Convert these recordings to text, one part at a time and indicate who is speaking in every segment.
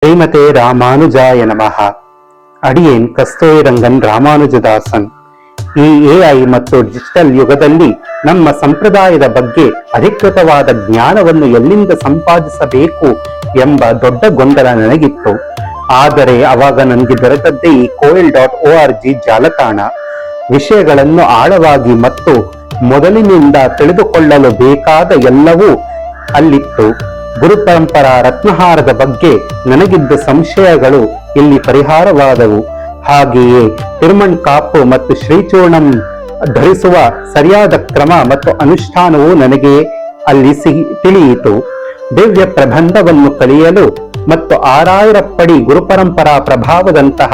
Speaker 1: ಶ್ರೀಮತೆ ರಾಮಾನುಜಾಯ ನಮಃ. ಅಡಿಯೇನ್ ಕಸ್ತೂರಿರಂಗನ್ ರಾಮಾನುಜದಾಸನ್. ಈ ಎಐ ಮತ್ತು ಡಿಜಿಟಲ್ ಯುಗದಲ್ಲಿ ನಮ್ಮ ಸಂಪ್ರದಾಯದ ಬಗ್ಗೆ ಅಧಿಕೃತವಾದ ಜ್ಞಾನವನ್ನು ಎಲ್ಲಿಂದ ಸಂಪಾದಿಸಬೇಕು ಎಂಬ ದೊಡ್ಡ ಗೊಂದಲ ನನಗಿತ್ತು. ಆದರೆ ಅವಾಗ ನನಗೆ ದೊರೆತದ್ದೇ ಈ koil.org ಜಾಲತಾಣ. ವಿಷಯಗಳನ್ನು ಆಳವಾಗಿ ಮತ್ತು ಮೊದಲಿನಿಂದ ತಿಳಿದುಕೊಳ್ಳಲು ಬೇಕಾದ ಎಲ್ಲವೂ ಅಲ್ಲಿತ್ತು. ಗುರು ಪರಂಪರಾ ರತ್ನಹಾರದ ಬಗ್ಗೆ ನನಗಿದ್ದ ಸಂಶಯಗಳು ಇಲ್ಲಿ ಪರಿಹಾರವಾದವು. ಹಾಗೆಯೇ ತಿರುಮಣ್ ಕಾಪು ಮತ್ತು ಶ್ರೀಚೂರ್ಣಂ ಧರಿಸುವ ಸರಿಯಾದ ಕ್ರಮ ಮತ್ತು ಅನುಷ್ಠಾನವು ನನಗೆ ಅಲ್ಲಿ ತಿಳಿಯಿತು. ದಿವ್ಯ ಪ್ರಬಂಧವನ್ನು ಕಲಿಯಲು ಮತ್ತು 6000 ಪಡಿ ಗುರುಪರಂಪರಾ ಪ್ರಭಾವದಂತಹ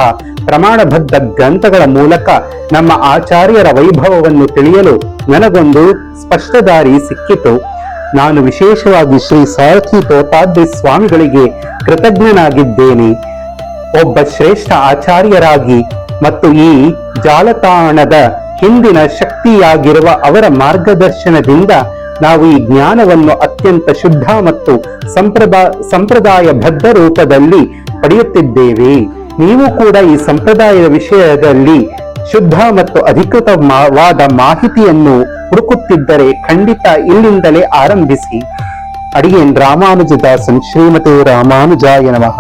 Speaker 1: ಪ್ರಮಾಣಬದ್ಧ ಗ್ರಂಥಗಳ ಮೂಲಕ ನಮ್ಮ ಆಚಾರ್ಯರ ವೈಭವವನ್ನು ತಿಳಿಯಲು ನನಗೊಂದು ಸ್ಪಷ್ಟ ದಾರಿ ಸಿಕ್ಕಿತು. ನಾನು ವಿಶೇಷವಾಗಿ ಶ್ರೀ ಸಾರಥಿ ತೋತಾದ್ರಿ ಸ್ವಾಮಿಗಳಿಗೆ ಕೃತಜ್ಞನಾಗಿದ್ದೇನೆ. ಒಬ್ಬ ಶ್ರೇಷ್ಠ ಆಚಾರ್ಯರಾಗಿ ಮತ್ತು ಈ ಜಾಲತಾಣದ ಹಿಂದಿನ ಶಕ್ತಿಯಾಗಿರುವ ಅವರ ಮಾರ್ಗದರ್ಶನದಿಂದ ನಾವು ಈ ಜ್ಞಾನವನ್ನು ಅತ್ಯಂತ ಶುದ್ಧ ಮತ್ತು ಸಂಪ್ರದಾಯ ಬದ್ಧ ರೂಪದಲ್ಲಿ ಪಡೆಯುತ್ತಿದ್ದೇವೆ. ನೀವು ಕೂಡ ಈ ಸಂಪ್ರದಾಯದ ವಿಷಯದಲ್ಲಿ ಶುದ್ಧ ಮತ್ತು ಅಧಿಕೃತವಾದ ಮಾಹಿತಿಯನ್ನು ಹುಡುಕುತ್ತಿದ್ದರೆ ಖಂಡಿತ ಇಲ್ಲಿಂದಲೇ ಆರಂಭಿಸಿ. ಅಡಿಯೇನ್ ರಾಮಾನುಜದಾಸನ್. ಶ್ರೀಮತೆ ರಾಮಾನುಜಾಯ ನಮಃ.